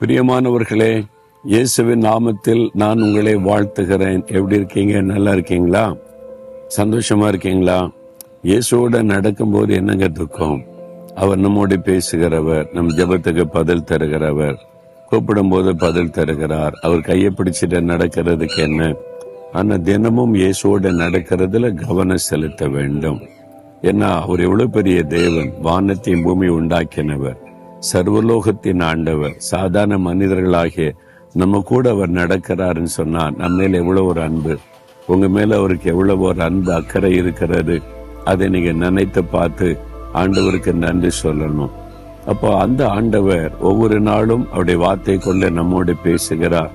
பிரியமானவர்களே, இயேசுவின் நாமத்தில் நான் உங்களை வாழ்த்துகிறேன். எப்படி இருக்கீங்க? நல்லா இருக்கீங்களா? சந்தோஷமா இருக்கீங்களா? இயேசுவோட நடக்கும்போது என்னங்க துக்கம்? அவர் நம்மோடு பேசுகிறவர், நம் ஜெபத்துக்கு பதில் தருகிறவர், கூப்பிடும் போது பதில் தருகிறார். அவர் கையை பிடிச்சிட்டு நடக்கிறதுக்கு என்ன? ஆனா தினமும் இயேசுவோட நடக்கிறதுல கவனம் செலுத்த வேண்டும். ஏன்னா அவர் எவ்வளவு பெரிய தேவன், வானத்தையும் பூமி உண்டாக்கினவர், சர்வலோகத்தின் ஆண்டவர். சாதாரண மனிதர்களாகிய நம்ம கூட அவர் நடக்கிறாருன்னு சொன்னா நம்ம மேல எவ்வளவு ஒரு அன்பு, உங்க மேல அவருக்கு எவ்வளவு ஒரு அன்பு அக்கறை இருக்கிறது. அதை நீங்க நினைத்து பார்த்து ஆண்டவருக்கு நன்றி சொல்லணும். அப்போ அந்த ஆண்டவர் ஒவ்வொரு நாளும் அவருடைய வார்த்தை கொண்டு நம்மோடு பேசுகிறார்,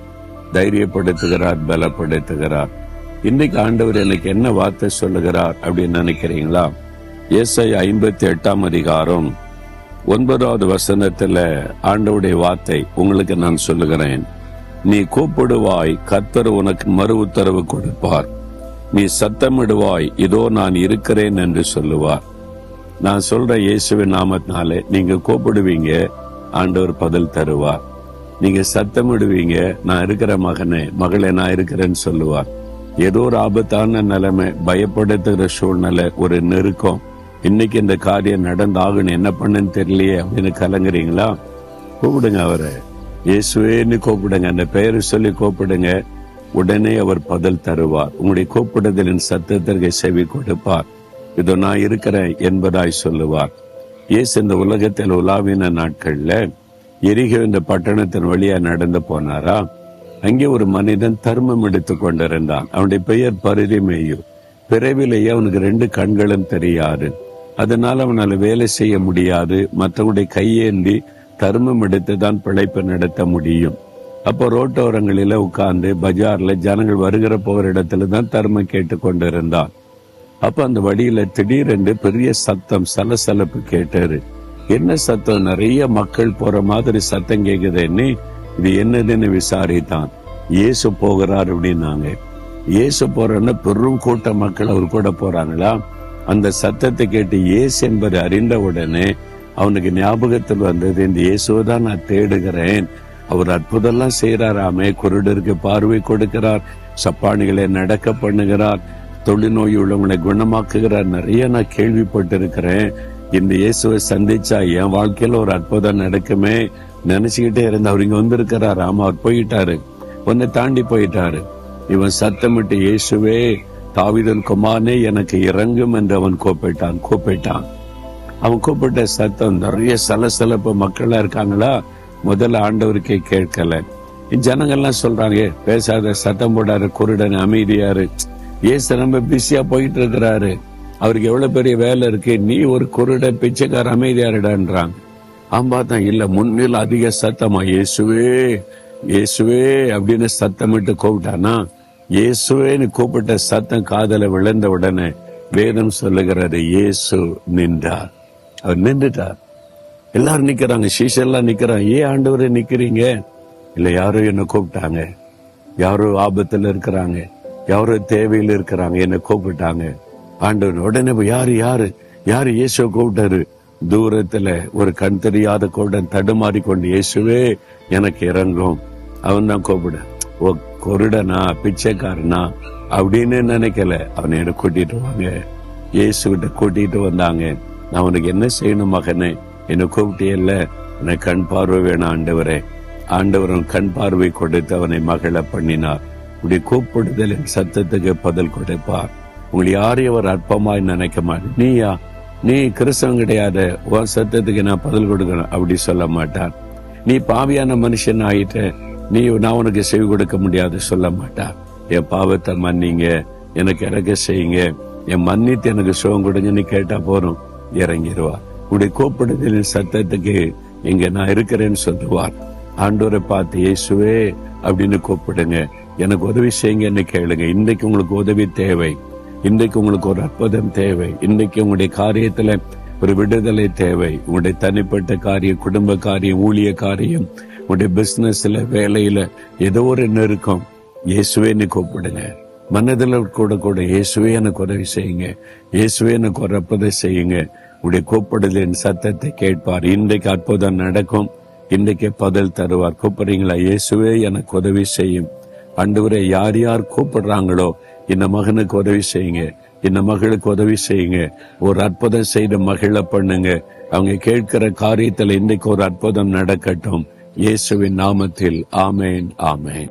தைரியப்படுத்துகிறார், பலப்படுத்துகிறார். இன்னைக்கு ஆண்டவர் எனக்கு என்ன வார்த்தை சொல்லுகிறார் அப்படின்னு நினைக்கிறீங்களா? ஏசாயா 58 அதிகாரம் 9வது வசனத்துல ஆண்டவருடைய வார்த்தை உங்களுக்கு நான் சொல்லுகிறேன். நீ கூப்பிடுவாய், கர்த்தர் உனக்கு மறு உத்தரவு கொடுப்பார். நீ சத்தமிடுவாய், இதோ நான் இருக்கிறேன் என்று சொல்லுவார். நான் சொல்ற இயேசுவின் நாமத்தினாலே நீங்க கூப்பிடுவீங்க, ஆண்டவர் பதில் தருவார். நீங்க சத்தமிடுவீங்க, நான் இருக்கிற மகனே மகளே நான் இருக்கிறேன்னு சொல்லுவார். ஏதோ ஒரு ஆபத்தான நிலைமை, பயப்படுத்துகிற சூழ்நிலை, ஒரு நெருக்கம், இன்னைக்கு இந்த காரியம் நடந்தாகணும், என்ன பண்ணுன்னு தெரியலையே அப்படின்னு கலங்குறீங்களா? கூப்பிடுங்க அவரை, இயேசுவேன்னு கூப்பிடுங்க, அந்த பெயரை சொல்லி கூப்பிடுங்க. உடனே அவர் பதில் தருவார். உங்களுடைய கூப்பிடுதலின் சத்தத்திற்கு செவி கொடுப்பார். இதோ நான் இருக்கிறேன் என்பதாய் சொல்லுவார். இயேசு இந்த உலகத்தில் உலாவின நாட்கள்ல எரிகோ இந்த பட்டணத்தின் வழியா நடந்து போனாரா? அங்கே ஒரு மனிதன் தர்மம் எடுத்து கொண்டிருந்தான். அவனுடைய பெயர் பரிதிமேயு. பிறவிலேயே அவனுக்கு 2 கண்களும் தெரியாது. அதனால அவனால வேலை செய்ய முடியாது. மற்றவங்களுடைய கையேந்தி தர்மம் எடுத்து தான் பிழைப்பு நடத்த முடியும். அப்போ ரோட்டோரங்களில உட்கார்ந்து பஜார்ல ஜனங்கள் வருகிற போகிற இடத்துல தான் தர்மம் கேட்டு கொண்டிருந்தான். அப்ப அந்த வழியில திடீரென்று பெரிய சத்தம், சலசலப்பு கேட்டாரு. என்ன சத்தம்? நிறைய மக்கள் போற மாதிரி சத்தம் கேக்குதுன்னு இது என்னதுன்னு விசாரித்தான். இயேசு போகிறார் அப்படின்னாங்க. இயேசு போறன்னு பெரும் கூட்ட மக்கள் அவர் கூட போறாங்களா? அந்த சத்தத்தை கேட்டு இயேசு என்பதை அறிந்த உடனே அவனுக்கு ஞாபகத்தில் வந்தது, இந்த இயேசுவை தான் நான் தேடுகிறேன். அவர் அற்புதம்லாம் செய்யறாராமே, குருடருக்கு பார்வை கொடுக்கிறார், சப்பானிகளை நடக்க பண்ணுகிறார், தொழுநோய் உள்ளவங்களை குணமாக்குகிறார், நிறைய நான் கேள்விப்பட்டிருக்கிறேன். இந்த இயேசுவை சந்திச்சா என் வாழ்க்கையில ஒரு அற்புதம் நடக்குமே நினைச்சுக்கிட்டே இருந்த அவர் இங்க வந்திருக்கிறார். ஆமா, அவர் போயிட்டாரு, ஒன்னை தாண்டி போயிட்டாரு. இவன் சத்தமிட்டு, இயேசுவே தாவீதின் குமாரனே எனக்கு இறங்கும் என்று அவன் கூப்பிட்டான். அவன் கூப்பிட்ட சத்தம், நிறைய சலசலப்பு மக்களா இருக்காங்களா? முதல்ல ஆண்டவருக்கே கேட்கல. ஜனங்கள்லாம் சொல்றாங்க, பேசாத, சத்தம் போடாரு, குருடன் அமைதியாரு. ஏசு ரொம்ப பிஸியா போயிட்டு இருக்கிறாரு, அவருக்கு எவ்வளவு பெரிய வேலை இருக்கு, நீ ஒரு குருடன் பிச்சைக்கார அமைதியாருடான்றாங்க. தான் இல்ல, முன்னில் அதிக சத்தமா இயேசுவே இயேசுவே அப்படின்னு சத்தமிட்டு கூப்பிட்டானா? இயேசுவேன்னு கூப்பிட்ட சத்தம் காதல விழுந்த உடனே வேதம் சொல்லுகிறது, இயேசு நின்றார். அவர் நின்றுட்டார். எல்லாரும் நிக்கிறாங்க, சீஷெல்லாம் நிக்கிறாங்க. ஏன் ஆண்டவரே நிக்கிறீங்க? இல்ல, யாரோ என்ன கூப்பிட்டாங்க, யாரோ ஆபத்துல இருக்கிறாங்க, யாரோ தேவையில் இருக்கிறாங்க, என்ன கூப்பிட்டாங்க. ஆண்டவர் உடனே யாரு யாரு யாரு இயேசுவை கூப்பிட்டாரு. தூரத்துல ஒரு கண் தெரியாத கூட்டம் தடுமாறி கொண்டு, இயேசுவே எனக்கு இறங்கும். அவன் தான் கூப்பிட. ஓ, கொருடனா பிச்சைக்காரனா அப்படின்னு நினைக்கல. அவனை என்ன கூட்டிட்டு வாங்க, இயேசு கிட்ட கூட்டிட்டு வந்தாங்க. நான் அவனுக்கு என்ன செய்யணும் மகனே? என்னை கூப்பிட்டியல்ல, எனக்கு கண் பார்வை வேணும் ஆண்டவரே. ஆண்டவரும் கண் பார்வை கொடுத்து அவனை மகள பண்ணினார். இப்படி கூப்பிடுதலின் சத்தத்துக்கு பதில் கொடுப்பார். உங்களை யாரையும் அவர் அற்பமாய் நினைக்க மாட்டேன். நீயா, நீ கிறிஸ்தவன் கிடையாது, உன் சத்தத்துக்கு நான் பதில் கொடுக்கணும் அப்படி சொல்ல மாட்டார். நீ பாவியான மனுஷன் ஆயிட்ட, நான் உனக்கு செவி கொடுக்க முடியாது சொல்ல மாட்டார். என் பாவத்தை மன்னிங்க, எனக்கு இறக்க செய்யுங்க, என் மன்னித்து எனக்கு சுகம் கொடுங்கன்னு கேட்டா போறோம், இறங்கிடுவார். உடைய கூப்பிடுதலின் சத்தத்துக்கு இங்க நான் இருக்கிறேன்னு சொல்லுவார். ஆண்டவரை பார்த்து இயேசுவே அப்படின்னு கூப்பிடுங்க, எனக்கு உதவி செய்யுங்கன்னு கேளுங்க. இன்னைக்கு உங்களுக்கு உதவி தேவை, இன்றைக்கு உங்களுக்கு ஒரு அற்புதம் தேவை, இன்றைக்கு உங்களுடைய காரியத்துல ஒரு விடுதலை தேவை. உங்களுடைய தனிப்பட்ட காரியம், குடும்ப காரியம், ஊழிய காரியம், உங்களுடைய பிசினஸ்ல, வேலையில ஏதோ ஒரு நெருக்கம், இயேசுவேன்னு கூப்பிடுங்க. மனதில் கூட இயேசுவே எனக்கு உதவி செய்யுங்க, இயேசுவே எனக்கு ஒரு அற்புதம் செய்யுங்க. உடைய கூப்பிடுதலின் சத்தத்தை கேட்பார். இன்றைக்கு அற்புதம் நடக்கும், இன்றைக்கே பதில் தருவார். கூப்பிடுறீங்களா? இயேசுவே எனக்கு உதவி செய்யும். ஆண்டவரே, யார் யார் கூப்பிடுறாங்களோ இந்த மகனுக்கு உதவி செய்யுங்க, இந்த மகளுக்கு உதவி செய்யுங்க. ஒரு அற்புதம் செய்த மகிழ பண்ணுங்க. அவங்க கேட்கிற காரியத்துல இன்றைக்கு ஒரு அற்புதம் நடக்கட்டும். இயேசுவின் நாமத்தில் ஆமேன், ஆமேன்.